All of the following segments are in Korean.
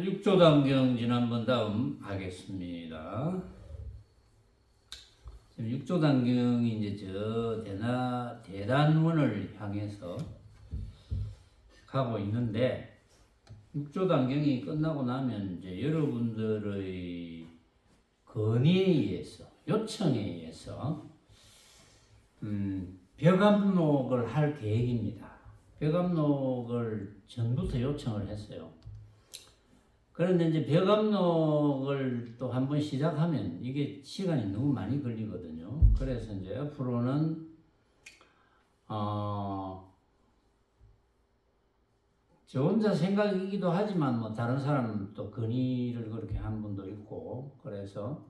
육조단경 지난번 다음 하겠습니다. 지금 육조단경이 이제 저 대단원을 향해서 가고 있는데, 육조단경이 끝나고 나면 이제 여러분들의 건의에 의해서, 요청에 의해서 벽암록을 할 계획입니다. 벽암록을 전부터 요청을 했어요. 그런데 이제 벽암록을 또 한번 시작하면 이게 시간이 너무 많이 걸리거든요. 그래서 이제 앞으로는 저 혼자 생각이기도 하지만 뭐 다른 사람 또 건의를 그렇게 한 분도 있고, 그래서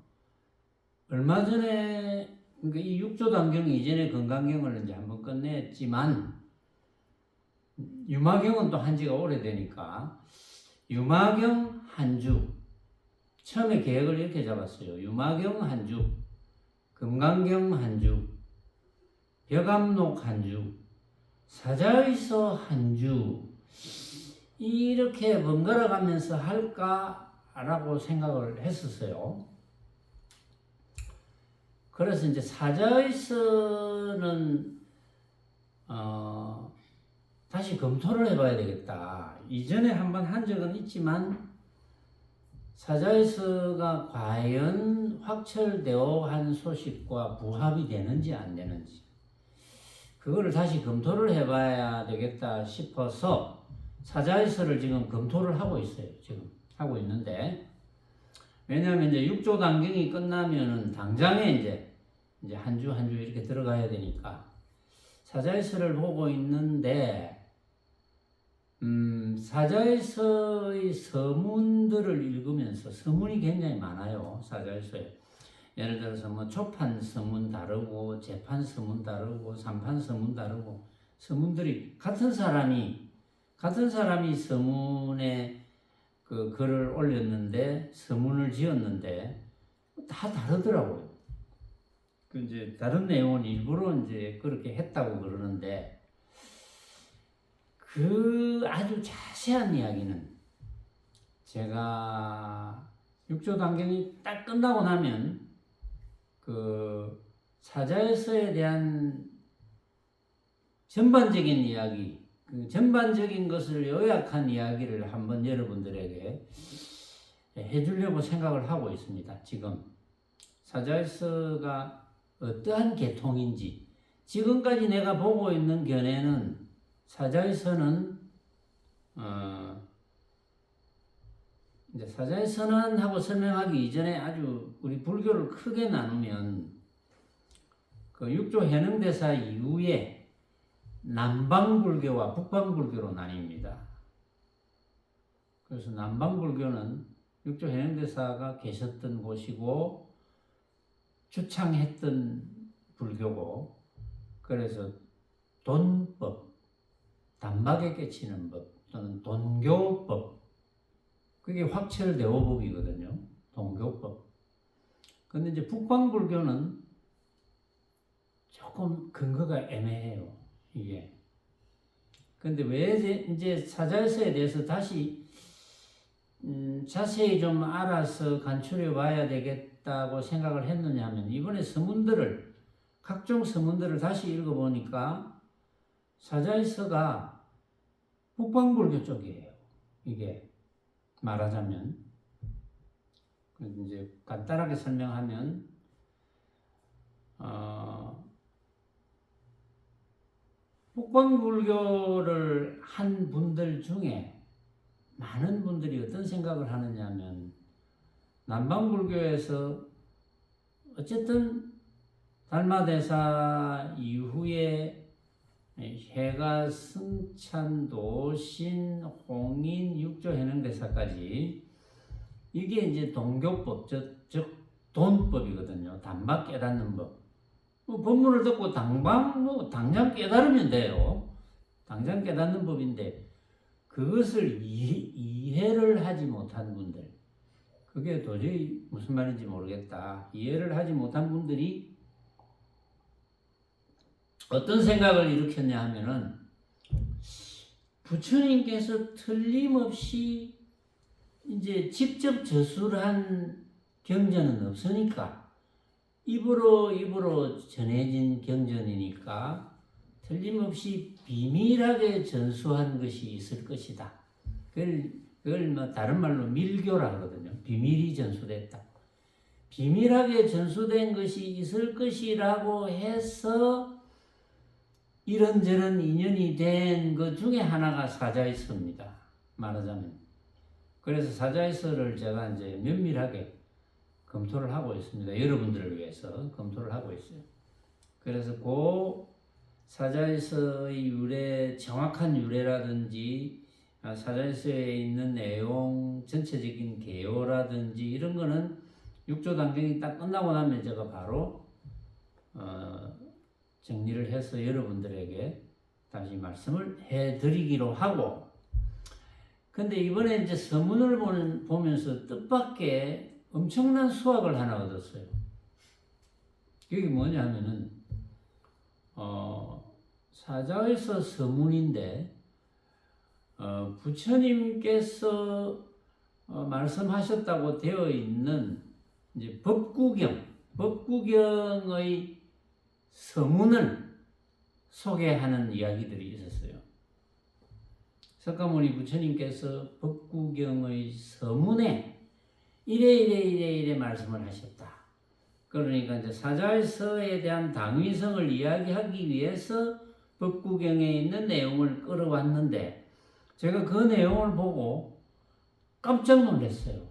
얼마 전에 그러니까 이 육조단경 이전에 건강경을 이제 한번 끝냈지만 유마경은 또 한 지가 오래되니까 유마경 한 주, 처음에 계획을 이렇게 잡았어요. 유마경 한 주, 금강경 한 주, 벽암록 한 주, 사자의서 한 주, 이렇게 번갈아 가면서 할까라고 생각을 했었어요. 그래서 이제 사자의서는 다시 검토를 해봐야 되겠다. 이전에 한번 한 적은 있지만 사자의서가 과연 확철되어 한 소식과 부합이 되는지 안 되는지, 그거를 다시 검토를 해봐야 되겠다 싶어서 사자의서를 지금 검토를 하고 있어요. 지금 하고 있는데, 왜냐하면 이제 육조단경이 끝나면은 당장에 이제 한 주 한 주 이렇게 들어가야 되니까 사자의서를 보고 있는데, 사자의서의 서문들을 읽으면서, 서문이 굉장히 많아요. 사자의서에. 예를 들어서 뭐 초판 서문 다르고, 재판 서문 다르고, 삼판 서문 다르고, 서문들이 같은 사람이 서문에 그 글을 올렸는데, 서문을 지었는데 다 다르더라고요. 그 이제 다른 내용은 일부러 이제 그렇게 했다고 그러는데, 그 아주 자세한 이야기는 제가 육조단경이 딱 끝나고 나면 그 사자의서에 대한 전반적인 이야기, 그 전반적인 것을 요약한 이야기를 한번 여러분들에게 해주려고 생각을 하고 있습니다. 지금 사자의서가 어떠한 계통인지, 지금까지 내가 보고 있는 견해는 사자의서는 이제 사자의서는 하고 설명하기 이전에 아주 우리 불교를 크게 나누면 그 육조 해능대사 이후에 남방불교와 북방불교로 나뉩니다. 그래서 남방불교는 육조 해능대사가 계셨던 곳이고 주창했던 불교고, 그래서 돈법, 단박에 깨치는 법 또는 돈교법, 그게 확철대오법이거든요. 돈교법. 근데 이제 북방불교는 조금 근거가 애매해요, 이게. 근데 왜 이제 사자의서에 대해서 다시 자세히 좀 알아서 간추려 봐야 되겠다고 생각을 했느냐 하면, 이번에 서문들을, 각종 서문들을 다시 읽어보니까 사자의서가 북방불교 쪽이에요. 이게 말하자면, 이제 간단하게 설명하면 북방불교를 한 분들 중에 많은 분들이 어떤 생각을 하느냐 하면, 남방불교에서 어쨌든 달마대사 이후에 해가, 승찬, 도신, 홍인, 육조해능대사까지 이게 이제 동교법, 즉 돈법이거든요. 단박 깨닫는 법. 뭐 법문을 듣고 당장 깨달으면 돼요. 당장 깨닫는 법인데, 그것을 이해를 하지 못한 분들, 그게 도저히 무슨 말인지 모르겠다. 이해를 하지 못한 분들이 어떤 생각을 일으켰냐 하면은, 부처님께서 틀림없이 이제 직접 저술한 경전은 없으니까 입으로 전해진 경전이니까 틀림없이 비밀하게 전수한 것이 있을 것이다. 그걸 뭐 다른 말로 밀교라 하거든요. 비밀이 전수됐다. 비밀하게 전수된 것이 있을 것이라고 해서 이런저런 인연이 된 것 중에 하나가 사자이서입니다. 말하자면. 그래서 사자이서를 제가 이제 면밀하게 검토를 하고 있습니다. 여러분들을 위해서 검토를 하고 있어요. 그래서 그 사자이서의 유래, 정확한 유래라든지 사자이서에 있는 내용, 전체적인 개요라든지 이런 거는 육조 단경이 딱 끝나고 나면 제가 바로 정리를 해서 여러분들에게 다시 말씀을 해드리기로 하고, 근데 이번에 이제 서문을 보면서 뜻밖의 엄청난 수확을 하나 얻었어요. 그게 뭐냐 하면은 사자에서 서문인데 부처님께서 말씀하셨다고 되어 있는 이제 법구경의 서문을 소개하는 이야기들이 있었어요. 석가모니 부처님께서 법구경의 서문에 이래 말씀을 하셨다. 그러니까 이제 사자의서에 대한 당위성을 이야기하기 위해서 법구경에 있는 내용을 끌어왔는데, 제가 그 내용을 보고 깜짝 놀랐어요.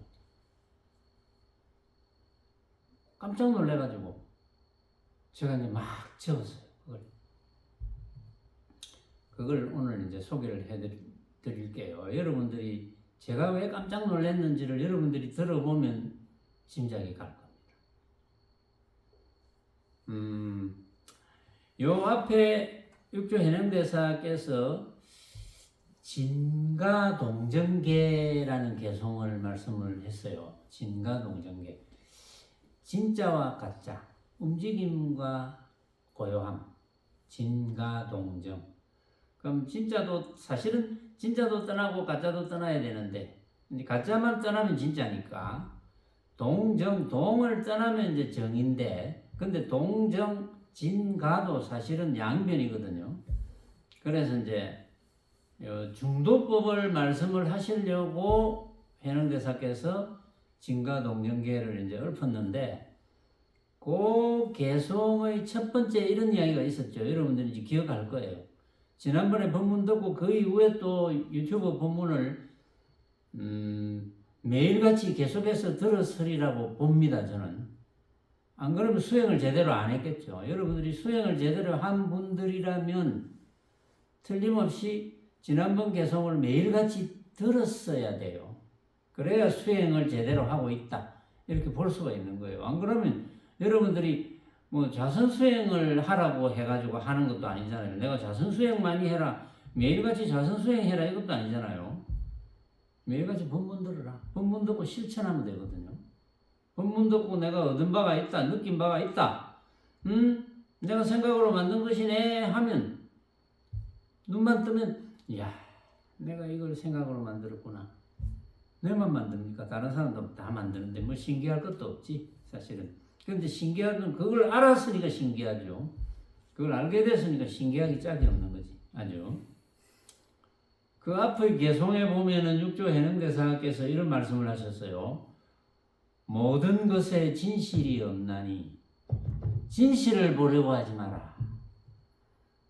깜짝 놀래가지고 제가 이제 막 적었어요. 그걸 오늘 이제 소개를 해드릴게요. 여러분들이 제가 왜 깜짝 놀랐는지를 여러분들이 들어보면 짐작이 갈 겁니다. 요 앞에 육조 해능대사께서 진가동정계라는 개송을 말씀을 했어요. 진가동정계. 진짜와 가짜, 움직임과 고요함, 진가동정. 그럼 사실은 진짜도 떠나고 가짜도 떠나야 되는데, 가짜만 떠나면 진짜니까, 동을 떠나면 이제 정인데, 근데 동정, 진가도 사실은 양변이거든요. 그래서 이제 중도법을 말씀을 하시려고 해능대사께서 진가동정계를 이제 읊었는데, 그 개송의 첫 번째 이런 이야기가 있었죠. 여러분들이 이제 기억할 거예요. 지난번에 법문 듣고 그 이후에 또 유튜브 법문을 매일같이 계속해서 들었으리라고 봅니다. 저는. 안 그러면 수행을 제대로 안 했겠죠. 여러분들이 수행을 제대로 한 분들이라면 틀림없이 지난번 개송을 매일같이 들었어야 돼요. 그래야 수행을 제대로 하고 있다, 이렇게 볼 수가 있는 거예요. 안 그러면 여러분들이 뭐 자선수행을 하라고 해가지고 하는 것도 아니잖아요. 내가 자선수행 많이 해라, 매일같이 자선수행 해라, 이것도 아니잖아요. 매일같이 법문 들으라. 법문 듣고 실천하면 되거든요. 법문 듣고 내가 얻은 바가 있다, 느낀 바가 있다, 내가 생각으로 만든 것이네 하면 눈만 뜨면, 이야, 내가 이걸 생각으로 만들었구나. 내만 만듭니까? 다른 사람도 다 만드는데 뭐 신기할 것도 없지, 사실은. 그런데 신기한 건 그걸 알았으니까 신기하죠. 그걸 알게 됐으니까 신기하기 짝이 없는 거지. 아주. 그 앞의 개송에 보면은 육조 해능대사께서 이런 말씀을 하셨어요. 모든 것에 진실이 없나니 진실을 보려고 하지 마라.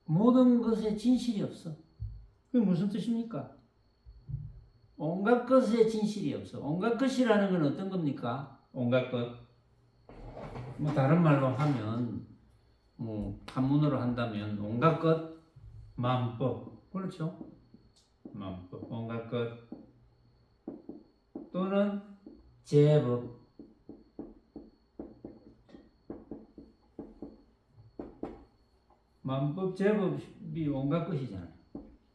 모든 것에 진실이 없어. 그게 무슨 뜻입니까? 온갖 것에 진실이 없어. 온갖 것이라는 건 어떤 겁니까? 온갖 것. 뭐 다른 말로 하면, 한문으로 한다면 온갖 것, 마음법. 그렇죠? 마음법, 온갖 것. 또는 제법. 마음법, 제법이 온갖 것이잖아요.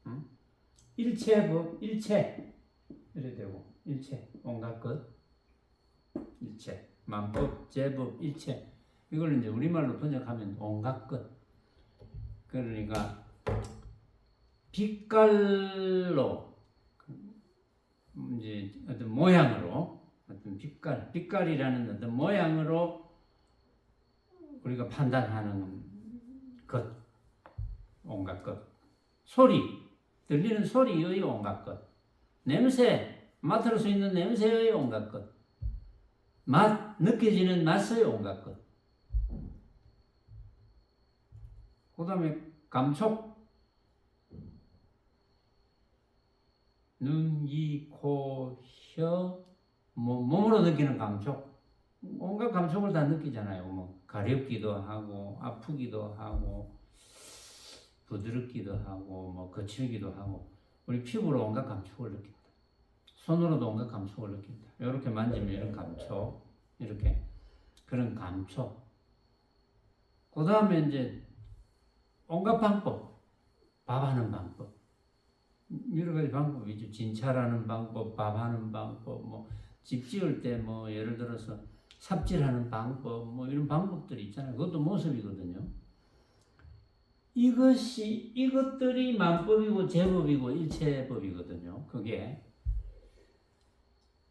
응? 일체법, 일체. 이래 되고, 일체, 온갖 것, 일체. 만법, 제법, 일체. 이걸 이제 우리말로 번역하면 온갖 것. 그러니까 빛깔로 이제 어떤 모양으로, 어떤 빛깔이라는 어떤 모양으로 우리가 판단하는 것, 온갖 것, 소리, 들리는 소리의 온갖 것, 냄새, 맡을 수 있는 냄새의 온갖 것, 맛, 느껴지는 맛의 온갖 것, 그 다음에 감촉, 눈, 이, 코, 혀, 몸으로 느끼는 감촉, 온갖 감촉을 다 느끼잖아요. 뭐 가렵기도 하고, 아프기도 하고, 부드럽기도 하고, 뭐 거칠기도 하고, 우리 피부로 온갖 감촉을 느낀다. 손으로도 온갖 감촉을 느낀다. 이렇게 만지면 이런 감촉, 이렇게 그런 감촉. 그 다음에 이제 온갖 방법, 밥하는 방법, 여러 가지 방법이 있죠. 진찰하는 방법, 밥하는 방법, 뭐 집 지을 때 뭐 예를 들어서 삽질하는 방법, 뭐 이런 방법들이 있잖아요. 그것도 모습이거든요. 이것들이 만법이고 제법이고 일체법이거든요. 그게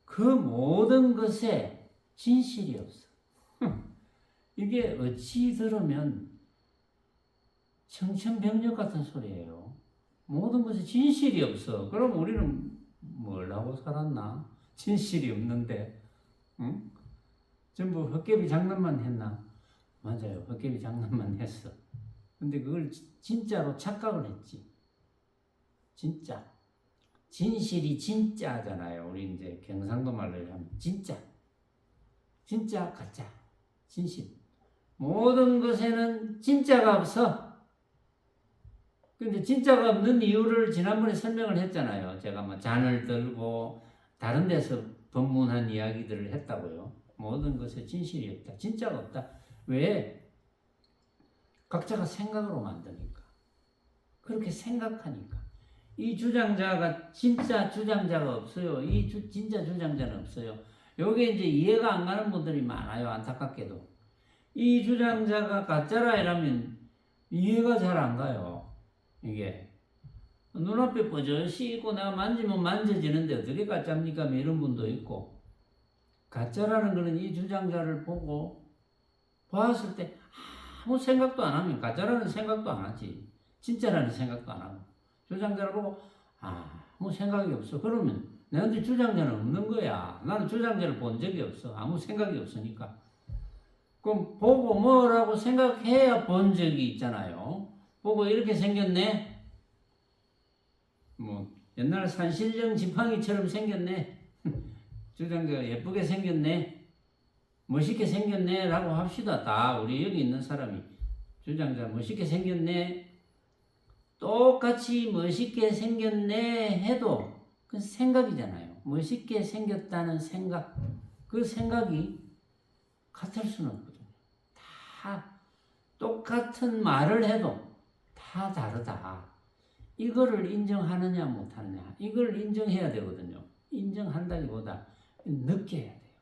그 모든 것에 진실이 없어. 이게 어찌 들으면 청천벽력 같은 소리예요. 모든 것에 진실이 없어. 그럼 우리는 뭘 하고 살았나? 진실이 없는데, 응? 전부 헛개비 장난만 했나? 맞아요. 헛개비 장난만 했어. 근데 그걸 진짜로 착각을 했지. 진짜. 진실이 진짜잖아요. 우리 이제 경상도 말로 하면 진짜. 진짜, 가짜. 진실. 모든 것에는 진짜가 없어. 근데 진짜가 없는 이유를 지난번에 설명을 했잖아요. 제가 뭐 잔을 들고 다른 데서 법문한 이야기들을 했다고요. 모든 것에 진실이 없다. 진짜가 없다. 왜? 각자가 생각으로 만드니까. 그렇게 생각하니까. 이 주장자가 진짜 주장자가 없어요. 진짜 주장자는 없어요. 요게 이제 이해가 안 가는 분들이 많아요. 안타깝게도. 이 주장자가 가짜라 이러면 이해가 잘 안 가요. 이게. 눈앞에 뻐젓이 있고 내가 만지면 만져지는데 어떻게 가짜입니까? 이런 분도 있고. 가짜라는 거는 이 주장자를 보고 봤을 때 아무 생각도 안 하면 가짜라는 생각도 안 하지. 진짜라는 생각도 안 하고. 주장자를 보고 아무 생각이 없어. 그러면 내한테 주장자는 없는 거야. 나는 주장자를 본 적이 없어. 아무 생각이 없으니까. 그럼 보고 뭐라고 생각해야 본 적이 있잖아요. 보고 이렇게 생겼네. 뭐 옛날 산신령 지팡이처럼 생겼네. 주장자가 예쁘게 생겼네. 멋있게 생겼네 라고 합시다. 다 우리 여기 있는 사람이 주장자 멋있게 생겼네. 똑같이 멋있게 생겼네 해도 그건 생각이잖아요. 멋있게 생겼다는 생각. 그 생각이 같을 수는 없거든요. 다 똑같은 말을 해도 다 다르다. 이거를 인정하느냐 못하느냐. 이걸 인정해야 되거든요. 인정한다기보다 느껴야 돼요.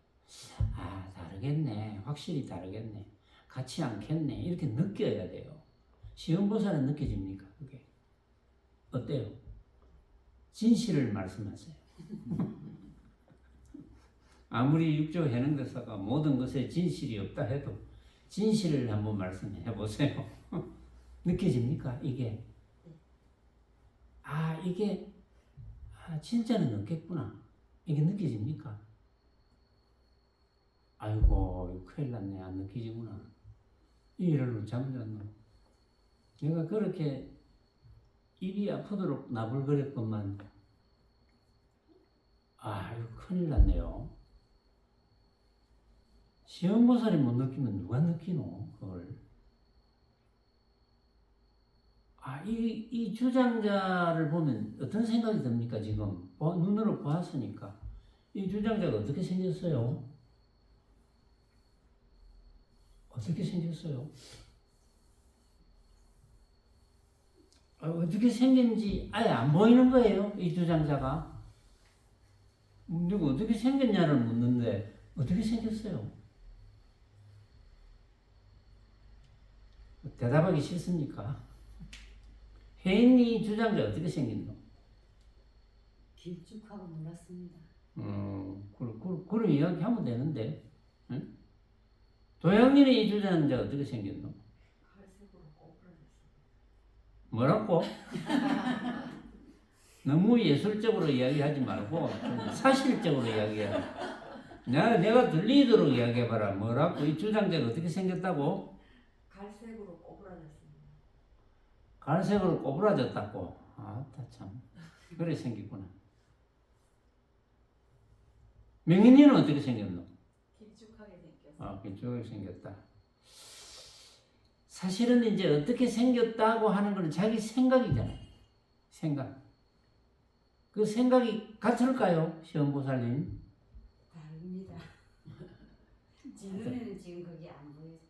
아, 다르겠네. 확실히 다르겠네. 같지 않겠네. 이렇게 느껴야 돼요. 시험보살은 느껴집니까? 그게 어때요? 진실을 말씀하세요. 아무리 육조 해능대사가 모든 것에 진실이 없다 해도 진실을 한번 말씀해 보세요. 느껴집니까? 이게 이게 진짜는 없겠구나. 이게 느껴집니까? 아이고 큰일 났네. 안 느끼지구나. 이 일을 잠잠노. 내가 그렇게 입이 아프도록 나불거렸건만 아유 큰일 났네요. 시험보살이 못 느끼면 누가 느끼노 그걸. 이 주장자를 보면 어떤 생각이 듭니까? 지금 눈으로 보았으니까 이 주장자가 어떻게 생겼어요? 어떻게 생겼어요? 어떻게 생긴지 아예 안 보이는 거예요. 이 주장자가. 누가 어떻게 생겼냐를 묻는데 어떻게 생겼어요? 대답하기 싫습니까? 혜인이 주장자 어떻게 생겼노? 길쭉하고 몰랐습니다. 그런 이야기하면 되는데. 응? 도양이는 이 주장자 어떻게 생겼노? 갈색으로 꼬부라졌습니다. 뭐라고? 너무 예술적으로 이야기하지 말고 좀 사실적으로 이야기해. 내가 들리도록 이야기해봐라. 뭐라고? 이 주장자가 어떻게 생겼다고? 갈색으로 꼬부라졌습니다. 갈색으로 꼬부라졌다고. 참. 그래 생겼구나. 명인이는 어떻게 생겼노? 길쭉하게 생겼어요. 길쭉하게 생겼다. 사실은 이제 어떻게 생겼다고 하는 건 자기 생각이잖아요. 생각. 그 생각이 같을까요? 시험보살님? 다릅니다. 제 눈에는 지금 그게 안 보여서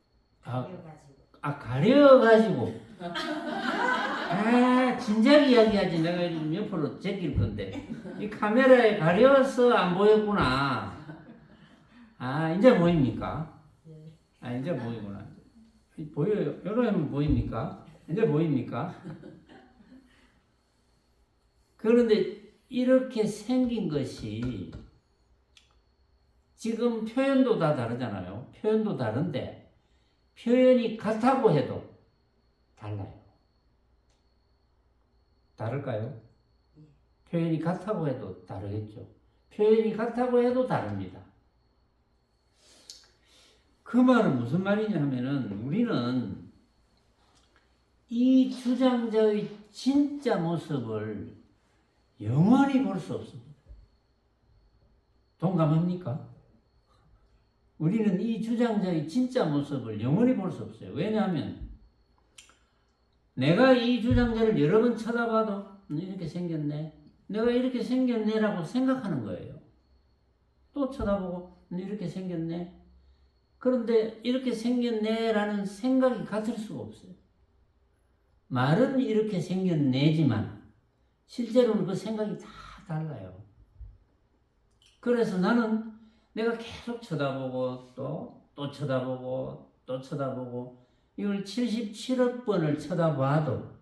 아, 가려가지고. 가려가지고. 진작 이야기하지. 내가 좀 옆으로 제낄 건데. 이 카메라에 가려서 안 보였구나. 이제 보입니까? 이제 보이구나. 보여요. 여러분 보입니까? 이제 보입니까? 그런데 이렇게 생긴 것이 지금 표현도 다 다르잖아요. 표현도 다른데 표현이 같다고 해도 달라요. 다를까요? 표현이 같다고 해도 다르겠죠. 표현이 같다고 해도 다릅니다. 그 말은 무슨 말이냐 하면은 우리는 이 주장자의 진짜 모습을 영원히 볼 수 없습니다. 동감합니까? 우리는 이 주장자의 진짜 모습을 영원히 볼 수 없어요. 왜냐하면 내가 이 주장자를 여러 번 쳐다봐도 이렇게 생겼네. 내가 이렇게 생겼네라고 생각하는 거예요. 또 쳐다보고 이렇게 생겼네. 그런데 이렇게 생겼네라는 생각이 같을 수가 없어요. 말은 이렇게 생겼네지만 실제로는 그 생각이 다 달라요. 그래서 나는 내가 계속 쳐다보고 또 쳐다보고 또 쳐다보고 이걸 77억 번을 쳐다봐도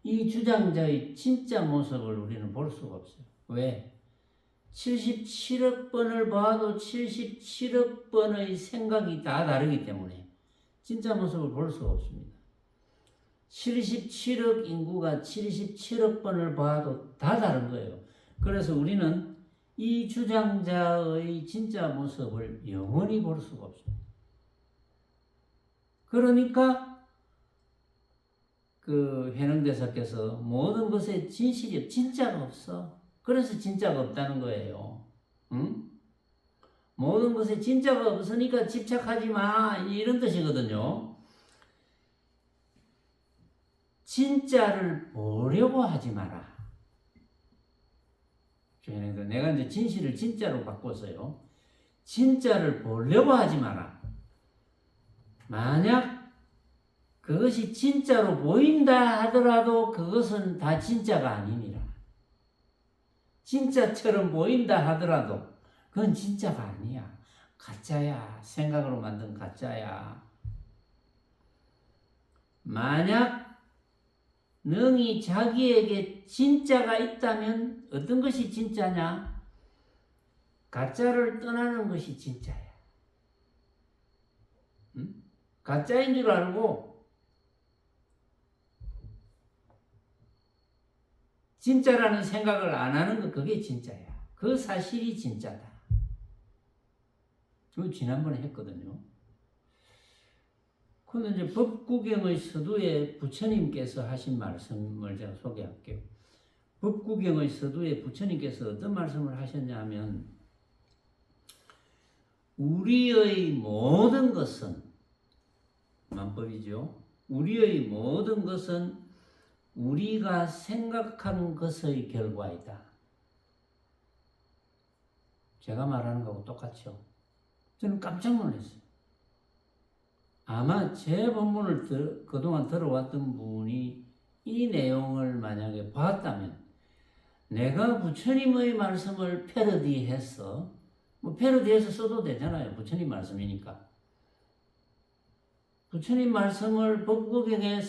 이 주장자의 진짜 모습을 우리는 볼 수가 없어요. 왜? 77억 번을 봐도 77억 번의 생각이 다 다르기 때문에 진짜 모습을 볼 수가 없습니다. 77억 인구가 77억 번을 봐도 다 다른 거예요. 그래서 우리는 이 주장자의 진짜 모습을 영원히 볼 수가 없습니다. 그러니까 그 회능대사께서 모든 것에 진실이 진짜가 없어. 그래서 진짜가 없다는 거예요. 응? 모든 것에 진짜가 없으니까 집착하지 마. 이런 뜻이거든요. 진짜를 보려고 하지 마라. 내가 이제 진실을 진짜로 바꿨어요. 진짜를 보려고 하지 마라. 만약 그것이 진짜로 보인다 하더라도 그것은 다 진짜가 아니니라. 진짜처럼 보인다 하더라도 그건 진짜가 아니야. 가짜야. 생각으로 만든 가짜야. 만약 능히 자기에게 진짜가 있다면 어떤 것이 진짜냐? 가짜를 떠나는 것이 진짜야. 응? 가짜인 줄 알고 진짜라는 생각을 안 하는 거 그게 진짜야. 그 사실이 진짜다. 저 지난번에 했거든요. 그런데 이제 법구경의 서두에 부처님께서 하신 말씀을 제가 소개할게요. 법구경의 서두에 부처님께서 어떤 말씀을 하셨냐 하면 우리의 모든 것은 만법이죠. 우리의 모든 것은 우리가 생각하는 것의 결과이다. 제가 말하는 거하고 똑같죠. 저는 깜짝 놀랐어요. 아마 제 본문을 그동안 들어왔던 분이 이 내용을 만약에 봤다면 내가 부처님의 말씀을 패러디해서 패러디해서 써도 되잖아요. 부처님 말씀이니까. 부처님 말씀을 법구경의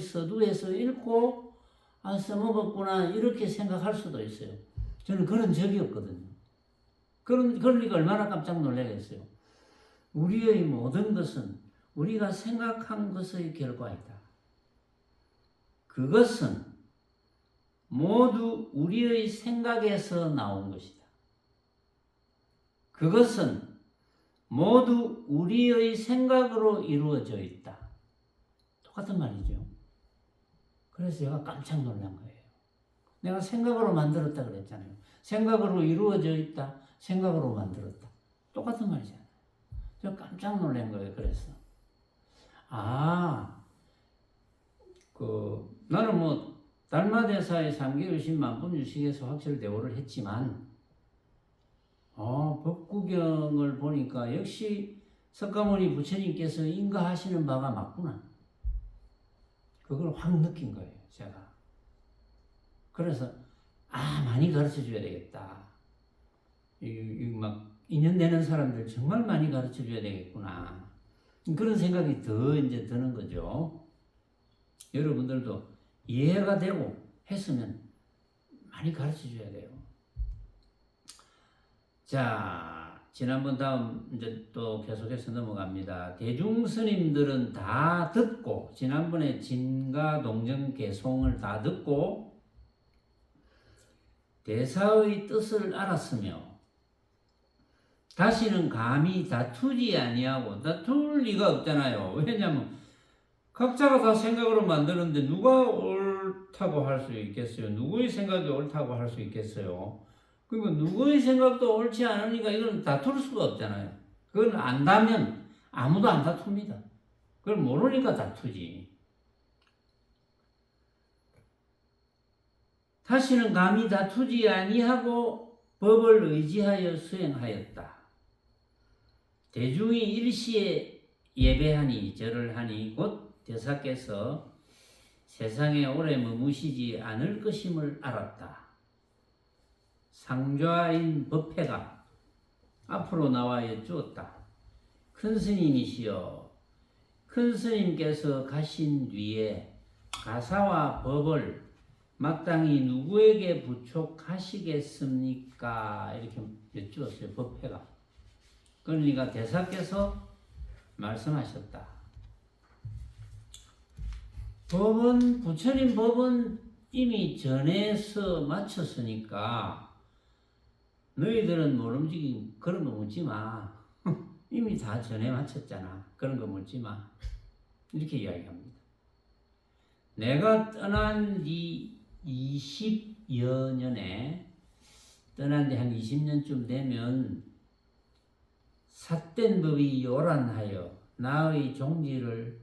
서두에서 읽고 써먹었구나 이렇게 생각할 수도 있어요. 저는 그런 적이 없거든요. 그러니까 얼마나 깜짝 놀라겠어요. 우리의 모든 것은 우리가 생각한 것의 결과이다. 그것은 모두 우리의 생각에서 나온 것이다. 그것은 모두 우리의 생각으로 이루어져 있다. 똑같은 말이죠. 그래서 제가 깜짝 놀란 거예요. 내가 생각으로 만들었다 그랬잖아요. 생각으로 이루어져 있다. 생각으로 만들었다. 똑같은 말이잖아요. 저 깜짝 놀란 거예요. 그래서 나는 뭐 달마대사의 3개월 10만 분 유식에서 확철 대오를 했지만 법구경을 보니까 역시 석가모니 부처님께서 인가하시는 바가 맞구나. 그걸 확 느낀 거예요, 제가. 그래서 많이 가르쳐 줘야 되겠다. 막 인연되는 사람들 정말 많이 가르쳐 줘야 되겠구나. 그런 생각이 더 이제 드는 거죠. 여러분들도 이해가 되고 했으면 많이 가르쳐 줘야 돼요. 자, 지난번 다음 이제 또 계속해서 넘어갑니다. 대중스님들은 다 듣고, 지난번에 진가동정 개송을 다 듣고 대사의 뜻을 알았으며 다시는 감히 다투지 아니하고, 다툴 리가 없잖아요. 왜냐하면 각자가 다 생각으로 만드는데 누가 옳다고 할 수 있겠어요? 누구의 생각이 옳다고 할 수 있겠어요? 그러니까 누구의 생각도 옳지 않으니까 이건 다툴 수가 없잖아요. 그걸 안다면 아무도 안 다툽니다. 그걸 모르니까 다투지. 다시는 감히 다투지 아니하고 법을 의지하여 수행하였다. 대중이 일시에 예배하니 절을 하니 곧 대사께서 세상에 오래 머무시지 않을 것임을 알았다. 상좌인 법회가 앞으로 나와 여쭈었다. 큰 스님이시여, 큰 스님께서 가신 뒤에 가사와 법을 마땅히 누구에게 부촉하시겠습니까? 이렇게 여쭈었어요, 법회가. 그러니까 대사께서 말씀하셨다. 부처님 법은 이미 전에서 마쳤으니까 너희들은 모름지기 그런 거 묻지 마. 이미 다 전에 마쳤잖아. 그런 거 묻지 마. 이렇게 이야기합니다. 내가 떠난 뒤 20여 년에, 떠난 지 한 20년쯤 되면 삿된 법이 요란하여 나의 종지를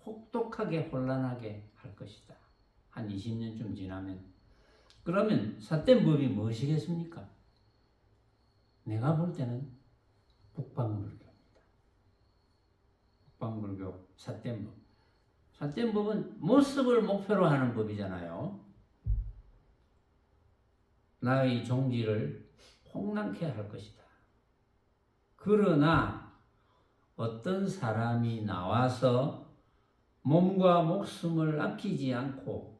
혹독하게 혼란하게 할 것이다. 한 20년쯤 지나면. 그러면 삿된 법이 무엇이겠습니까? 내가 볼 때는 북방불교입니다. 북방불교 삿된 법. 삿된 법은 모습을 목표로 하는 법이잖아요. 나의 종지를 홍랑케 할 것이다. 그러나 어떤 사람이 나와서 몸과 목숨을 아끼지 않고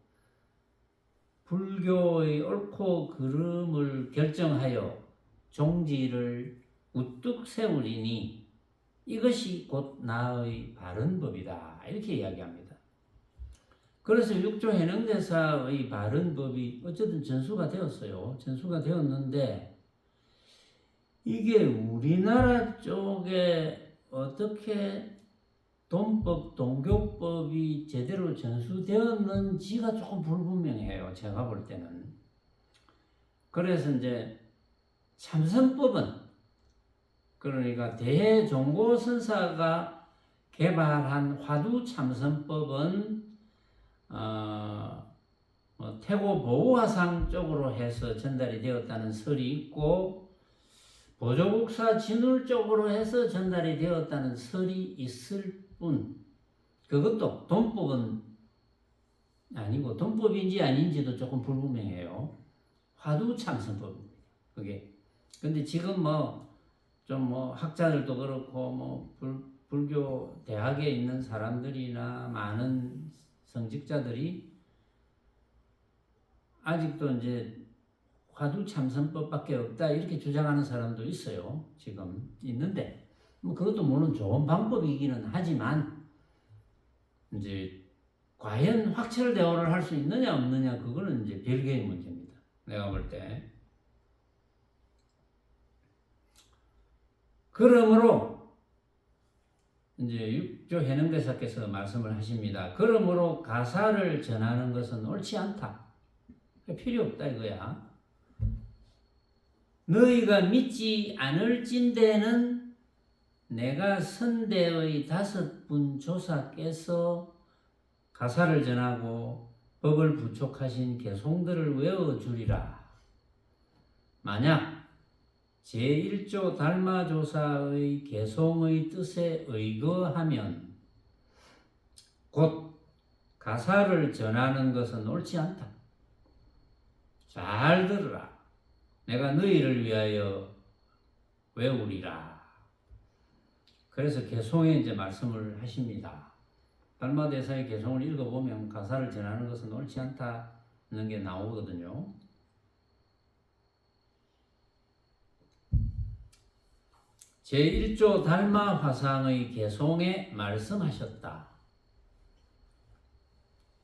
불교의 옳고 그름을 결정하여 종지를 우뚝 세우리니 이것이 곧 나의 바른 법이다. 이렇게 이야기합니다. 그래서 육조 해능대사의 바른 법이 어쨌든 전수가 되었어요. 전수가 되었는데 이게 우리나라 쪽에 어떻게 돈법, 동교법이 제대로 전수되었는지가 조금 불분명해요. 제가 볼 때는. 그래서 이제 참선법은, 그러니까 대종고선사가 개발한 화두참선법은 태고 보우화상 쪽으로 해서 전달이 되었다는 설이 있고, 보조국사 진울 쪽으로 해서 전달이 되었다는 설이 있을 뿐, 그것도 돈법은 아니고 돈법인지 아닌지도 조금 불분명해요. 화두참선법입니다. 그게. 근데 지금 좀 학자들도 그렇고 불교 대학에 있는 사람들이나 많은 성직자들이 아직도 이제 화두참선법밖에 없다 이렇게 주장하는 사람도 있어요. 지금 있는데 뭐 그것도 물론 좋은 방법이기는 하지만 이제 과연 확철대오를 할 수 있느냐 없느냐 그거는 이제 별개의 문제입니다. 내가 볼 때. 그러므로 이제 육조 해능대사께서 말씀을 하십니다. 그러므로 가사를 전하는 것은 옳지 않다. 필요 없다 이거야. 너희가 믿지 않을진대는 내가 선대의 5분 조사께서 가사를 전하고 법을 부촉하신 개송들을 외워주리라. 만약 제1조 달마조사의 개송의 뜻에 의거하면 곧 가사를 전하는 것은 옳지 않다. 잘 들으라. 내가 너희를 위하여 외우리라. 그래서 개송에 이제 말씀을 하십니다. 달마대사의 개송을 읽어보면 가사를 전하는 것은 옳지 않다는 게 나오거든요. 제1조 달마화상의 개송에 말씀하셨다.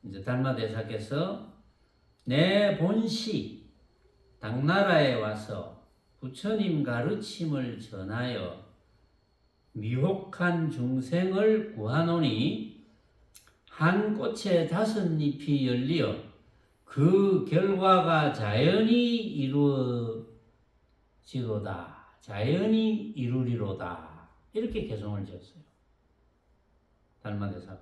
이제 달마대사께서 내 본시 당나라에 와서 부처님 가르침을 전하여 미혹한 중생을 구하노니 한 꽃에 5잎이 열리어 그 결과가 자연히 이루어지로다. 자연히 이루리로다. 이렇게 개송을 지었어요. 달마대사가.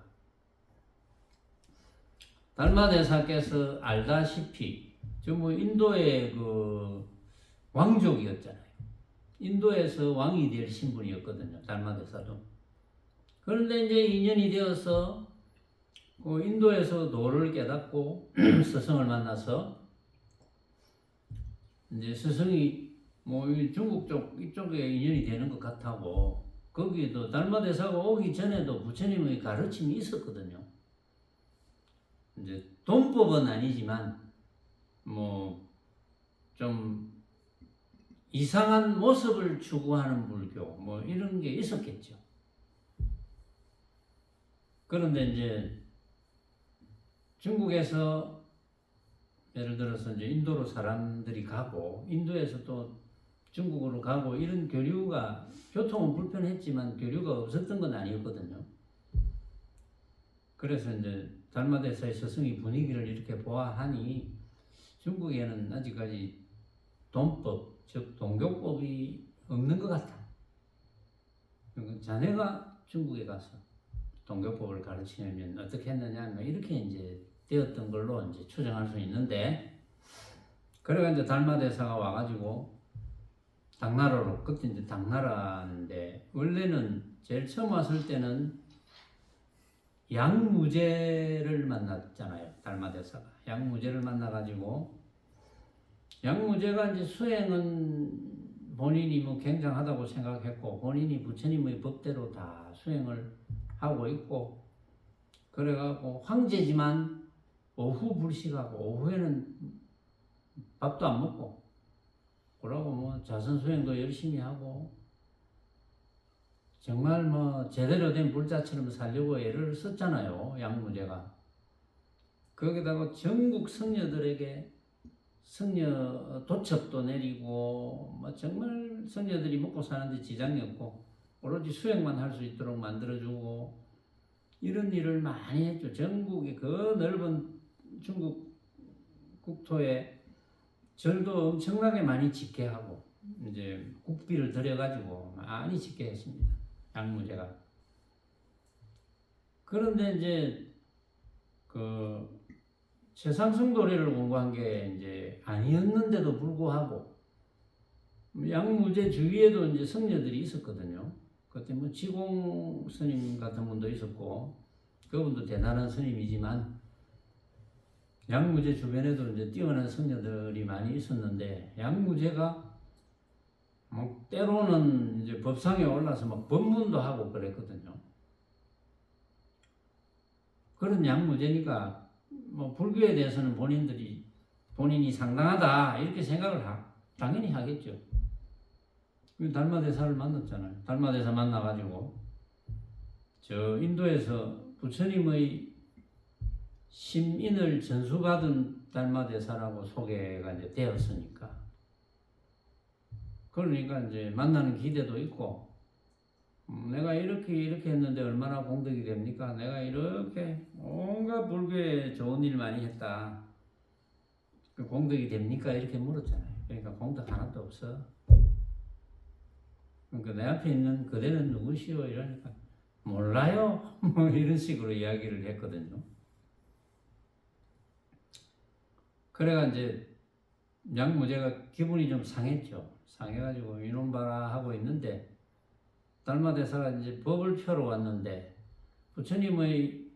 달마대사께서 알다시피 뭐 인도의 그 왕족이었잖아요. 인도에서 왕이 될 신분이었거든요. 달마대사도. 그런데 이제 인연이 되어서 그 인도에서 도를 깨닫고 스승을 만나서 이제 스승이 뭐 중국 쪽 이쪽에 인연이 되는 것 같다고 거기도 달마대사가 오기 전에도 부처님의 가르침이 있었거든요. 이제 돈법은 아니지만 뭐 좀 이상한 모습을 추구하는 불교 뭐 이런 게 있었겠죠. 그런데 이제 중국에서 예를 들어서 이제 인도로 사람들이 가고 인도에서 또 중국으로 가고 이런 교류가 교통은 불편했지만 교류가 없었던 건 아니었거든요. 그래서 이제 달마대사의 스승이 분위기를 이렇게 보아하니 중국에는 아직까지 돈법, 즉 동교법이 없는 것 같다. 자네가 중국에 가서 동교법을 가르치면 어떻게 했느냐, 이렇게 이제 되었던 걸로 이제 추정할 수 있는데, 그래가 이제 달마대사가 와가지고 당나라로, 그때 이제 당나라인데, 원래는 제일 처음 왔을 때는 양무제를 만났잖아요. 달마대사가 양무제를 만나가지고, 양무제가 이제 수행은 본인이 뭐 굉장하다고 생각했고, 본인이 부처님의 법대로 다 수행을 하고 있고, 그래갖고 황제지만 오후 불식하고 오후에는 밥도 안 먹고, 그러고 뭐 자선수행도 열심히 하고, 정말 뭐 제대로 된 불자처럼 살려고 애를 썼잖아요. 양무제가. 거기다가 전국 성녀들에게 성녀 도첩도 내리고, 뭐 정말 성녀들이 먹고 사는데 지장이 없고 오로지 수행만 할 수 있도록 만들어주고, 이런 일을 많이 했죠. 전국의 그 넓은 중국 국토에 절도 엄청나게 많이 짓게 하고, 이제 국비를 들여가지고 많이 짓게 했습니다. 양무제가. 그런데 이제 그 최상승 도례를 공부한 게 이제 아니었는데도 불구하고 양무제 주위에도 이제 성녀들이 있었거든요. 그때 뭐 지공 스님 같은 분도 있었고, 그분도 대단한 스님이지만 양무제 주변에도 이제 뛰어난 성녀들이 많이 있었는데, 양무제가 뭐 때로는 이제 법상에 올라서 막 법문도 하고 그랬거든요. 그런 양무제니까 뭐 불교에 대해서는 본인이 상당하다 이렇게 생각을 당연히 하겠죠. 달마대사를 만났잖아요. 달마대사 만나가지고 저 인도에서 부처님의 심인을 전수받은 달마대사라고 소개가 이제 되었으니까, 그러니까 이제 만나는 기대도 있고, 내가 이렇게 했는데 얼마나 공덕이 됩니까? 내가 이렇게 온갖 불교에 좋은 일 많이 했다. 그 공덕이 됩니까? 이렇게 물었잖아요. 그러니까 공덕 하나도 없어. 그러니까 내 앞에 있는 그대는 누구시오? 이러니까 몰라요. 뭐 이런 식으로 이야기를 했거든요. 그래가 이제 양무제가 기분이 좀 상했죠. 상해가지고 이놈 봐라 하고 있는데, 달마대사가 이제 법을 펴러 왔는데 부처님의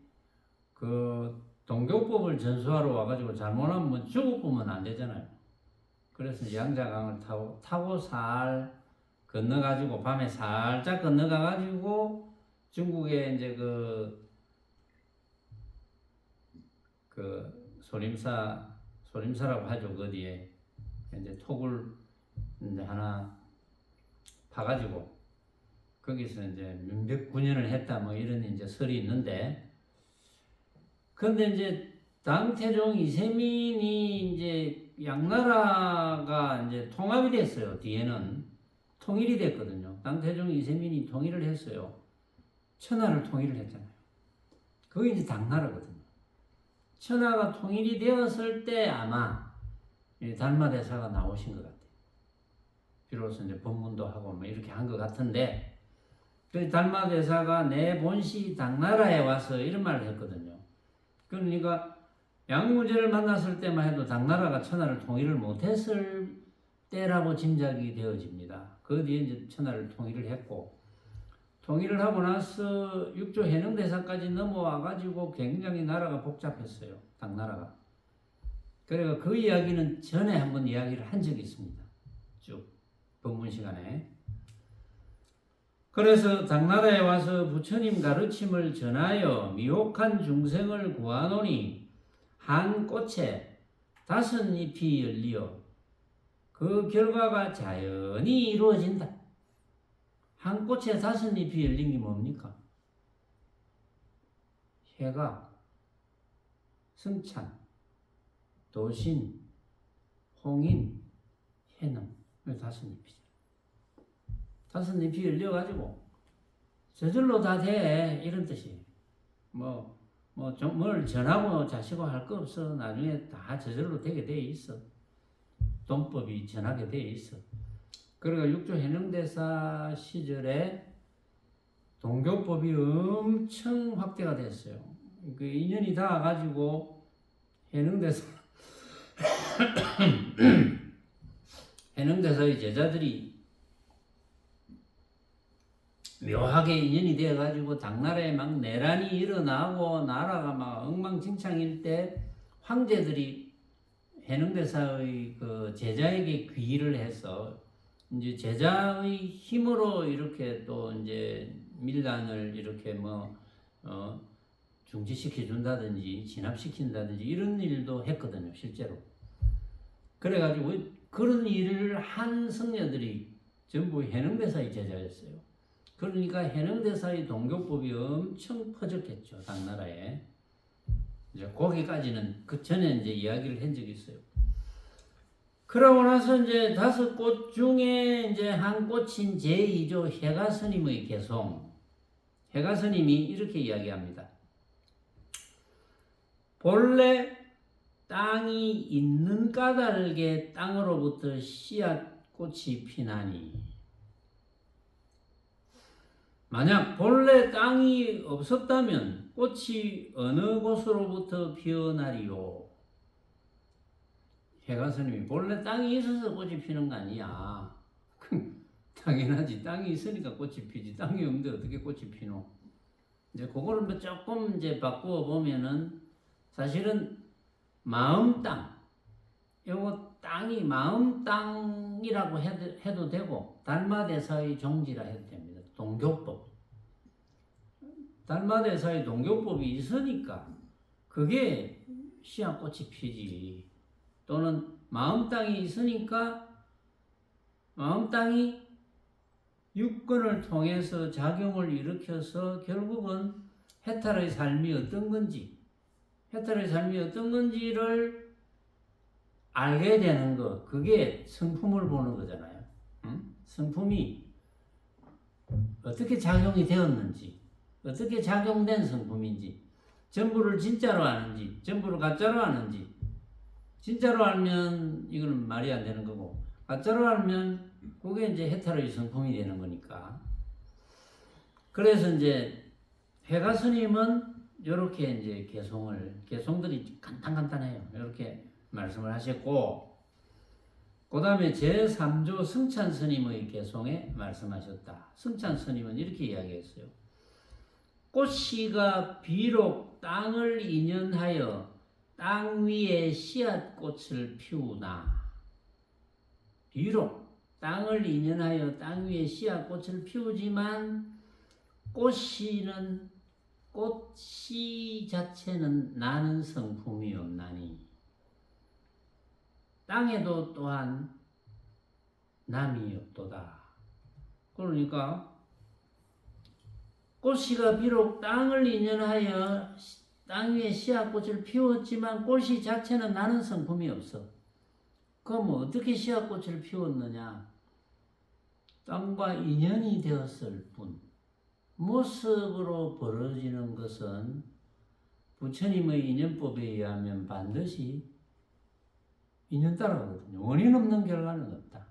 그 동교법을 전수하러 와가지고 잘못하면 뭐 죽어보면 안 되잖아요. 그래서 양자강을 타고 살 건너가지고 밤에 살짝 건너가가지고 중국에 이제 그 소림사라고 하죠. 그 뒤에 이제 톡을 이제 하나 파가지고 거기서 이제 몇백 9년을 했다 뭐 이런 이제 설이 있는데, 근데 이제 당태종 이세민이 이제 양나라가 이제 통합이 됐어요. 뒤에는 통일이 됐거든요. 당태종 이세민이 통일을 했어요. 천하를 통일을 했잖아요. 그게 이제 당나라거든요. 천하가 통일이 되었을 때 아마 달마대사가 나오신 것 같아요. 비로소 이제 법문도 하고 뭐 이렇게 한 것 같은데, 그 달마대사가 내 본시 당나라에 와서 이런 말을 했거든요. 그러니까 양무제를 만났을 때만 해도 당나라가 천하를 통일을 못했을 때라고 짐작이 되어집니다. 그 뒤에 이제 천하를 통일을 했고, 통일을 하고 나서 육조 해능대사까지 넘어와가지고 굉장히 나라가 복잡했어요. 당나라가. 그래서 그 이야기는 전에 한번 이야기를 한 적이 있습니다. 쭉 법문 시간에. 그래서 당나라에 와서 부처님 가르침을 전하여 미혹한 중생을 구하노니 한 꽃에 5잎이 열리어 그 결과가 자연히 이루어진다. 한 꽃에 5잎이 열린 게 뭡니까? 해가, 승찬, 도신, 홍인, 해능, 5잎이죠. 5잎이 열려가지고 저절로 다 돼, 이런 뜻이에요. 뭘 전하고 자시고 할 거 없어. 나중에 다 저절로 되게 돼 있어. 돈법이 전하게 돼 있어. 그러니까 육조 해능대사 시절에 동교법이 엄청 확대가 됐어요. 그 인연이 닿아가지고 해능대사의 제자들이 묘하게 인연이 되어가지고 당나라에 막 내란이 일어나고 나라가 막 엉망진창일 때 황제들이 해능대사의 그 제자에게 귀의를 해서 이제 제자의 힘으로 이렇게 또 이제 밀란을 이렇게 중지시켜 준다든지 진압시킨다든지 이런 일도 했거든요, 실제로. 그래가지고 그런 일을 한 성녀들이 전부 해능대사의 제자였어요. 그러니까 해능대사의 동교법이 엄청 퍼졌겠죠, 당나라에. 이제 거기까지는 그 전에 이제 이야기를 한 적이 있어요. 그러고 나서 이제 5꽃 중에 이제 한 꽃인 제2조 해가스님의 개송. 해가스님이 이렇게 이야기합니다. 본래 땅이 있는 까닭에 땅으로부터 씨앗꽃이 피나니, 만약 본래 땅이 없었다면 꽃이 어느 곳으로부터 피어나리요? 해가스님이 본래 땅이 있어서 꽃이 피는 거 아니야. 당연하지. 땅이 있으니까 꽃이 피지. 땅이 없는데 어떻게 꽃이 피노? 이제 그거를 조금 이제 바꾸어 보면은 사실은 마음 땅, 요거 땅이 마음 땅이라고 해도 되고 달마대사의 종지라 해도 됩니다. 동교법. 달마대사의 동교법이 있으니까 그게 씨앗꽃이 피지. 또는 마음 땅이 있으니까 마음 땅이 육권을 통해서 작용을 일으켜서 결국은 해탈의 삶이 어떤 건지, 해탈의 삶이 어떤 건지를 알게 되는 것, 그게 성품을 보는 거잖아요. 성품이 어떻게 작용이 되었는지, 어떻게 작용된 성품인지, 전부를 진짜로 아는지, 전부를 가짜로 아는지, 진짜로 알면 이거는 말이 안 되는 거고, 가짜로 알면 그게 이제 해탈의 성품이 되는 거니까. 그래서 이제 회가 스님은 이렇게 이제 개송들이 간단해요. 이렇게 말씀을 하셨고, 그 다음에 제3조 승찬 스님의 개송에 말씀하셨다. 승찬 스님은 이렇게 이야기했어요. 꽃씨가 비록 땅을 인연하여 땅 위에 씨앗꽃을 피우나, 비록 땅을 인연하여 땅 위에 씨앗꽃을 피우지만 꽃씨 자체는 나는 성품이 없나니 땅에도 또한 남이 없도다. 그러니까 꽃씨가 비록 땅을 인연하여 땅 위에 씨앗꽃을 피웠지만 꽃씨 자체는 나는 성품이 없어. 그럼 어떻게 씨앗꽃을 피웠느냐? 땅과 인연이 되었을 뿐. 모습으로 벌어지는 것은 부처님의 인연법에 의하면 반드시 인연 따라가거든요. 원인 없는 결과는 없다.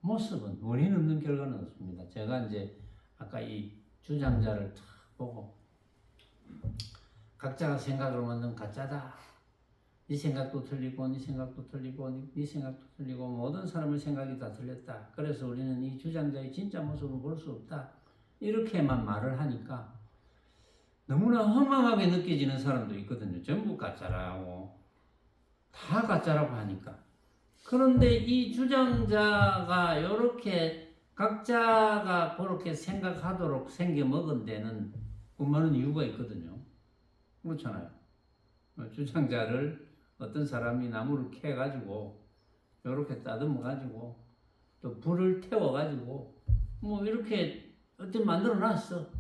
모습은 원인 없는 결과는 없습니다. 제가 이제 아까 이 주장자를 탁 보고 각자가 생각을 만든 가짜다. 네 생각도 틀리고 네 생각도 틀리고 네 생각도 틀리고 모든 사람의 생각이 다 틀렸다. 그래서 우리는 이 주장자의 진짜 모습을 볼 수 없다. 이렇게만 말을 하니까 너무나 허망하게 느껴지는 사람도 있거든요. 전부 가짜라고. 다 가짜라고 하니까. 그런데 이 주장자가 이렇게 각자가 그렇게 생각하도록 생겨먹은 데는 많은 이유가 있거든요. 그렇잖아요. 주장자를 어떤 사람이 나무를 캐가지고 이렇게 따듬어가지고 또 불을 태워가지고 뭐 이렇게 어떻게 만들어놨어.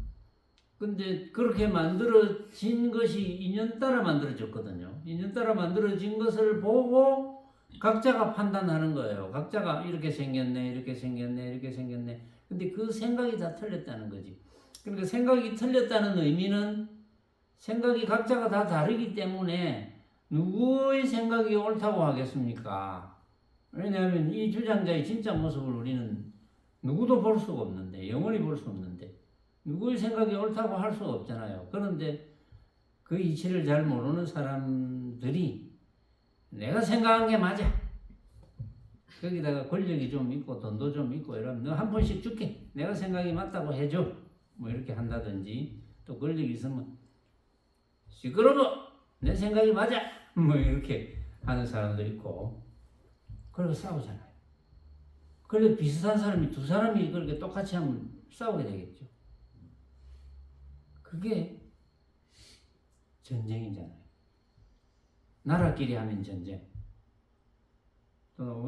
근데 그렇게 만들어진 것이 인연 따라 만들어졌거든요. 인연 따라 만들어진 것을 보고 각자가 판단하는 거예요. 각자가 이렇게 생겼네, 이렇게 생겼네, 이렇게 생겼네. 근데 그 생각이 다 틀렸다는 거지. 그러니까 생각이 틀렸다는 의미는 생각이 각자가 다 다르기 때문에 누구의 생각이 옳다고 하겠습니까? 왜냐하면 이 주장자의 진짜 모습을 우리는 누구도 볼 수가 없는데, 영원히 볼 수 없는데, 누구의 생각이 옳다고 할 수가 없잖아요. 그런데 그 이치를 잘 모르는 사람들이 내가 생각한 게 맞아. 거기다가 권력이 좀 있고 돈도 좀 있고 이러면 너 한 푼씩 줄게. 내가 생각이 맞다고 해줘. 뭐 이렇게 한다든지 또 권력이 있으면 시끄러워. 내 생각이 맞아. 뭐 이렇게 하는 사람도 있고 그리고 싸우잖아요. 그런데 비슷한 사람이 두 사람이 그렇게 똑같이 하면 싸우게 되겠죠. 그게 전쟁이잖아요. 나라끼리 하면 전쟁. 또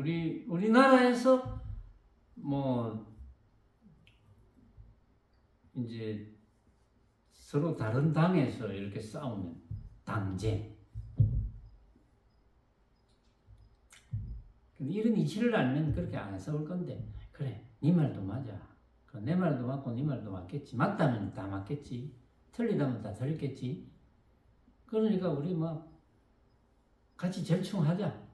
우리나라에서 뭐 이제 서로 다른 당에서 이렇게 싸우면 당쟁. 근데 이런 이치를 알면 그렇게 안 싸울 건데 그래 네 말도 맞아. 내 말도 맞고 네 말도 맞겠지. 맞다면 다 맞겠지. 틀리다면 다 틀렸겠지. 그러니까 우리 뭐 같이 절충하자.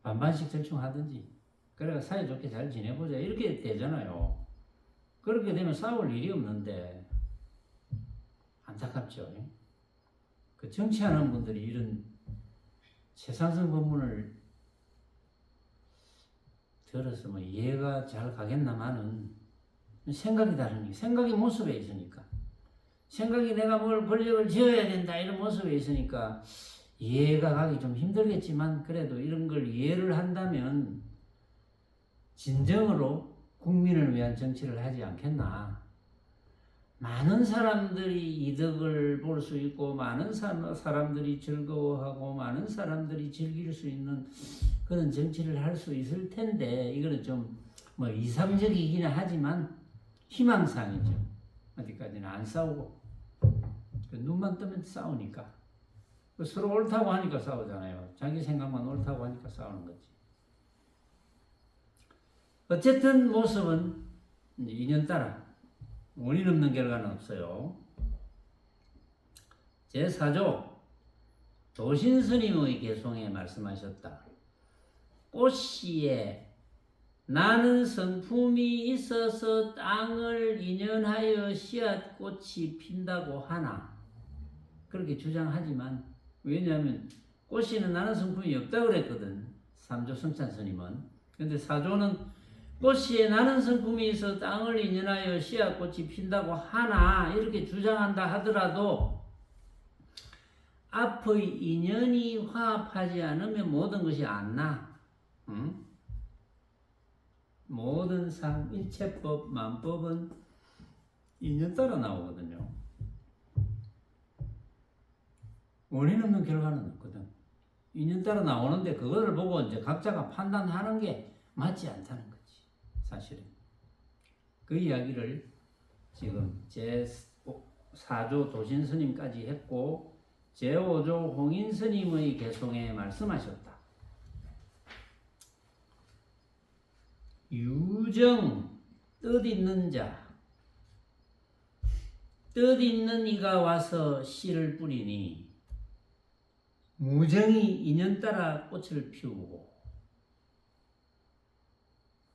반반씩 절충하든지. 그래가 사이좋게 잘 지내보자. 이렇게 되잖아요. 그렇게 되면 싸울 일이 없는데 안타깝죠. 그 정치하는 분들이 이런 세상성 법문을 들어서 뭐 이해가 잘 가겠나마는 생각이 다르니까. 생각이 모습에 있으니까. 생각이 내가 뭘 권력을 지어야 된다 이런 모습에 있으니까 이해가 가기 좀 힘들겠지만 그래도 이런 걸 이해를 한다면 진정으로 국민을 위한 정치를 하지 않겠나. 많은 사람들이 이득을 볼 수 있고 많은 사람들이 즐거워하고 많은 사람들이 즐길 수 있는 그런 정치를 할 수 있을 텐데 이거는 좀 뭐 이상적이기는 하지만 희망사항이죠. 어디까지는 안 싸우고 눈만 뜨면 싸우니까 서로 옳다고 하니까 싸우잖아요. 자기 생각만 옳다고 하니까 싸우는 거지. 어쨌든 모습은 인연 따라 원인 없는 결과는 없어요. 제4조 도신스님의 개송에 말씀하셨다. 꽃씨에 나는 성품이 있어서 땅을 인연하여 씨앗꽃이 핀다고 하나 그렇게 주장하지만 왜냐하면 꽃씨는 나는 성품이 없다고 그랬거든. 3조 성찬스님은. 근데 4조는 꽃씨에 나는 성품이 있어 땅을 인연하여 씨앗꽃이 핀다고 하나 이렇게 주장한다 하더라도 앞의 인연이 화합하지 않으면 모든 것이 안 나. 응? 모든 일체법, 만법은 인연 따라 나오거든요. 원인 없는 결과는 없거든. 인연 따라 나오는데 그거를 보고 이제 각자가 판단하는 게 맞지 않다는 거지. 사실은. 그 이야기를 지금 제4조 도신스님까지 했고 제5조 홍인스님의 개송에 말씀하셨다. 유정 뜻있는 자 뜻있는 이가 와서 씨를 뿌리니 무정이 인연 따라 꽃을 피우고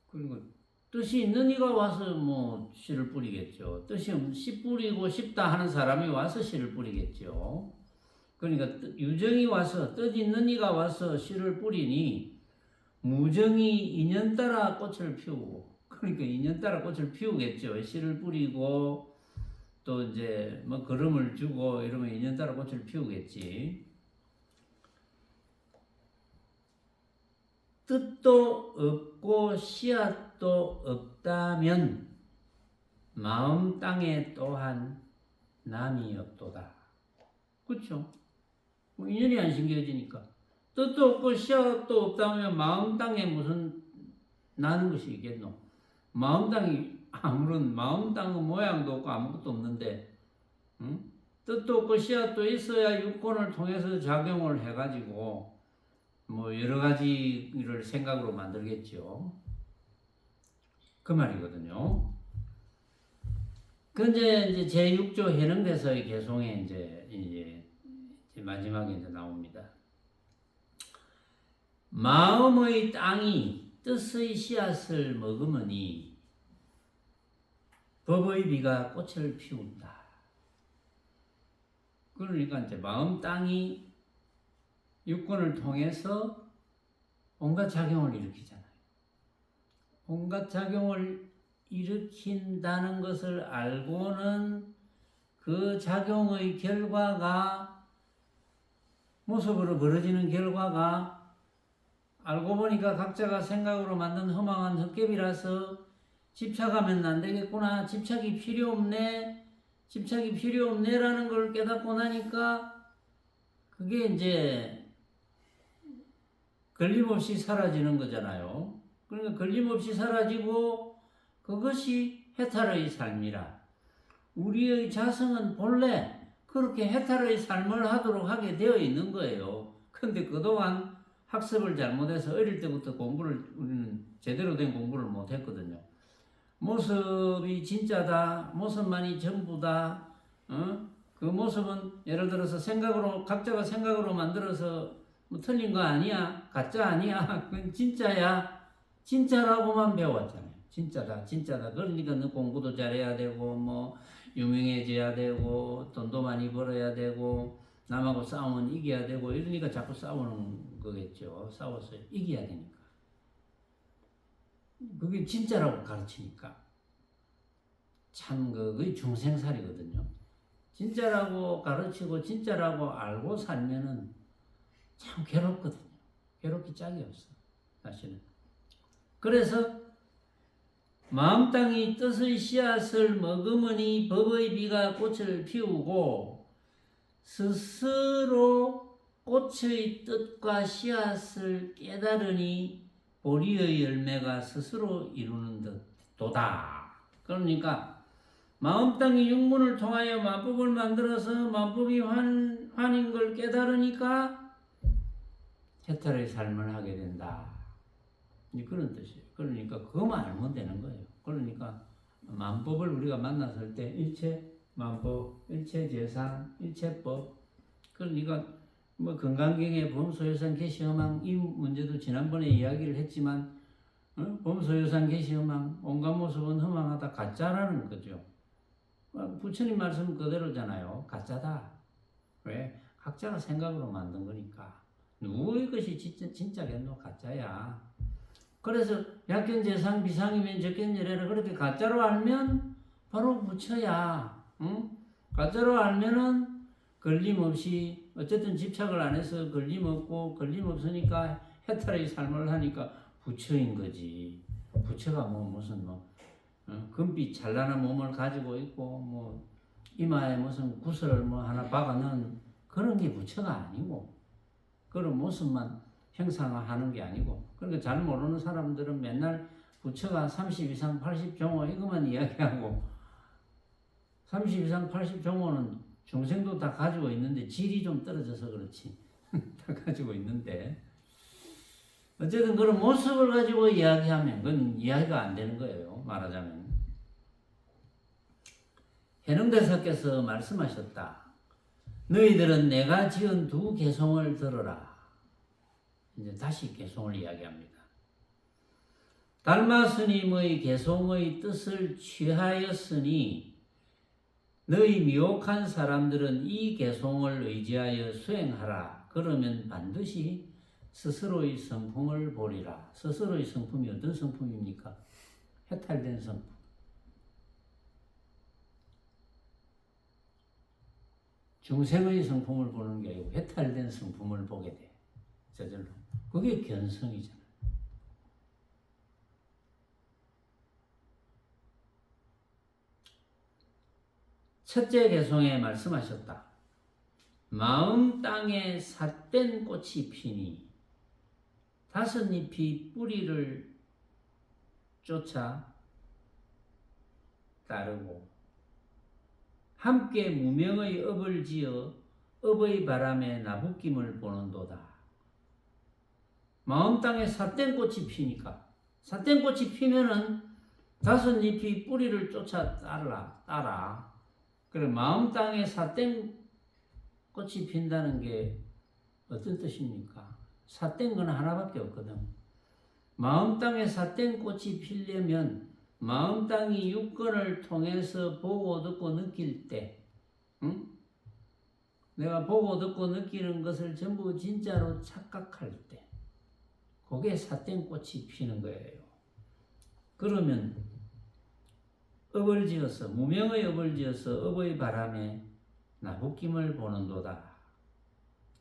그리고 뜻이 있는 이가 와서 뭐 씨를 뿌리겠죠. 뜻이 없는 씨 뿌리고 싶다 하는 사람이 와서 씨를 뿌리겠죠. 그러니까 유정이 와서 뜻 있는 이가 와서 씨를 뿌리니 무정이 인연 따라 꽃을 피우고 그러니까 인연 따라 꽃을 피우겠죠. 씨를 뿌리고 또 이제 뭐 걸음을 주고 이러면 인연 따라 꽃을 피우겠지. 뜻도 없고 씨앗도 없다면 마음 땅에 또한 남이 없도다. 그렇죠? 뭐 인연이 안 심겨지니까 뜻도 없고 씨앗도 없다면 마음 땅에 무슨 나는 것이 있겠노? 마음 땅이 아무런 마음 땅의 모양도 없고 아무것도 없는데 응? 뜻도 없고 씨앗도 있어야 육권을 통해서 작용을 해가지고 뭐 여러 가지를 생각으로 만들겠죠. 그 말이거든요. 근데 이제 제6조 해능대서의 개송에 이제 마지막에 이제 나옵니다. 마음의 땅이 뜻의 씨앗을 머금으니 법의 비가 꽃을 피운다. 그러니까 이제 마음 땅이 육권을 통해서 온갖 작용을 일으키잖아요. 온갖 작용을 일으킨다는 것을 알고는 그 작용의 결과가 모습으로 벌어지는 결과가 알고 보니까 각자가 생각으로 만든 허망한 헛개비라서 집착하면 안 되겠구나. 집착이 필요 없네라는 걸 깨닫고 나니까 그게 이제 걸림없이 사라지는 거잖아요. 그러니까 걸림없이 사라지고 그것이 해탈의 삶이라. 우리의 자성은 본래 그렇게 해탈의 삶을 하도록 하게 되어 있는 거예요. 근데 그동안 학습을 잘못해서 어릴 때부터 우리는 제대로 된 공부를 못했거든요. 모습이 진짜다, 모습만이 전부다, 그 모습은 예를 들어서 각자가 생각으로 만들어서 뭐 틀린 거 아니야, 가짜 아니야, 그건 진짜야, 진짜라고만 배웠잖아요. 진짜다. 그러니까 너 공부도 잘해야 되고, 뭐 유명해져야 되고, 돈도 많이 벌어야 되고, 남하고 싸우면 이겨야 되고, 이러니까 자꾸 싸우는 거겠죠. 싸워서 이겨야 되니까. 그게 진짜라고 가르치니까. 참, 그게 중생살이거든요. 진짜라고 가르치고, 진짜라고 알고 살면은 참 괴롭거든요. 괴롭기 짝이 없어. 사실은. 그래서 마음 땅이 뜻의 씨앗을 머금으니 법의 비가 꽃을 피우고 스스로 꽃의 뜻과 씨앗을 깨달으니 보리의 열매가 스스로 이루는 듯도다. 그러니까 마음 땅이 육문을 통하여 만법을 만들어서 만법이 환인 걸 깨달으니까 해탈의 삶을 하게 된다. 그런 뜻이에요. 그러니까 그것만 알면 되는 거예요. 그러니까 만법을 우리가 만났을 때 일체 만법, 일체 재상, 일체법. 그러니까 뭐 건강경의 범소유산 개시허망 이 문제도 지난번에 이야기를 했지만 범소유산 개시허망 온갖 모습은 허망하다 가짜라는 거죠. 부처님 말씀 그대로잖아요. 가짜다. 왜? 각자가 생각으로 만든 거니까. 누구의 것이 진짜겠노? 가짜야. 그래서 약견 재상 비상이면 적견 열애를 그렇게 가짜로 알면 바로 부처야. 응? 가짜로 알면은 걸림없이 어쨌든 집착을 안 해서 걸림없고 걸림없으니까 해탈의 삶을 하니까 부처인 거지. 부처가 뭐 무슨 금빛 찬란한 몸을 가지고 있고 뭐 이마에 무슨 구슬을 뭐 하나 박아놓은 그런 게 부처가 아니고 그런 모습만 형상화하는 게 아니고 그러니까 잘 모르는 사람들은 맨날 부처가 30 이상 80 종호 이것만 이야기하고 30 이상 80 종호는 중생도 다 가지고 있는데 질이 좀 떨어져서 그렇지 다 가지고 있는데 어쨌든 그런 모습을 가지고 이야기하면 그건 이야기가 안 되는 거예요. 말하자면 해능대사께서 말씀하셨다. 너희들은 내가 지은 두 개송을 들어라. 이제 다시 개송을 이야기합니다. 달마 스님의 개송의 뜻을 취하였으니 너희 미혹한 사람들은 이 개송을 의지하여 수행하라. 그러면 반드시 스스로의 성품을 보리라. 스스로의 성품이 어떤 성품입니까? 해탈된 성품. 중생의 성품을 보는 게 아니고 해탈된 성품을 보게 돼. 저절로. 그게 견성이잖아. 첫째 개송에 말씀하셨다. 마음 땅에 삿된 꽃이 피니 다섯 잎이 뿌리를 쫓아 따르고 함께 무명의 업을 지어 업의 바람에 나부김을 보는도다. 마음 땅에 삿된 꽃이 피니까 삿된 꽃이 피면은 다섯 잎이 뿌리를 쫓아 따라. 그래 마음 땅에 삿된 꽃이 핀다는 게 어떤 뜻입니까? 삿된 건 하나밖에 없거든. 마음 땅에 삿된 꽃이 피려면 마음 땅이 육根을 통해서 보고 듣고 느낄 때, 응? 내가 보고 듣고 느끼는 것을 전부 진짜로 착각할 때, 그게 삿된 꽃이 피는 거예요. 그러면 업을 지어서 무명의 업을 지어서 업의 바람에 나부김을 보는도다.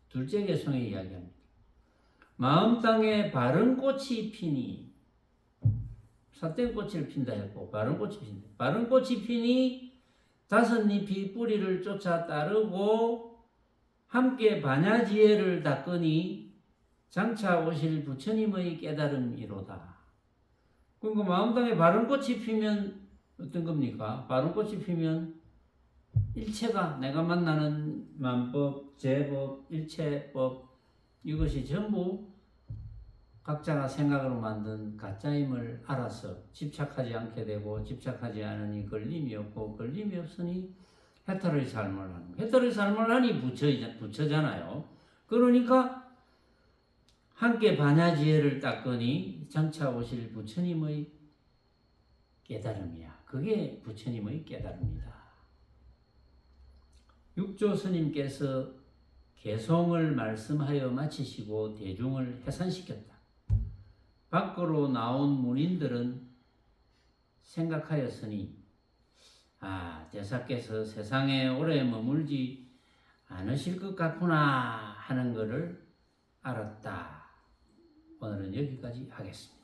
둘째 개송에 이야기합니다. 마음 땅에 바른 꽃이 피니 삿된 꽃을 핀다 했고 바른 꽃이 핀다. 바른 꽃이 피니 다섯 잎이 뿌리를 쫓아 따르고 함께 반야지혜를 닦으니 장차 오실 부처님의 깨달음이로다. 그러니까 마음 땅에 바른 꽃이 피면 어떤 겁니까? 바른 꽃이 피면 일체가 내가 만나는 만법, 제법, 일체법 이것이 전부 각자가 생각으로 만든 가짜임을 알아서 집착하지 않게 되고 집착하지 않으니 걸림이 없고 걸림이 없으니 해탈의 삶을 하는 거예요. 해탈의 삶을 하니 부처잖아요. 그러니까 함께 반야지혜를 닦으니 장차 오실 부처님의 깨달음이야. 그게 부처님의 깨달음이다. 육조 스님께서 개송을 말씀하여 마치시고 대중을 해산시켰다. 밖으로 나온 문인들은 생각하였으니 대사께서 세상에 오래 머물지 않으실 것 같구나 하는 것을 알았다. 오늘은 여기까지 하겠습니다.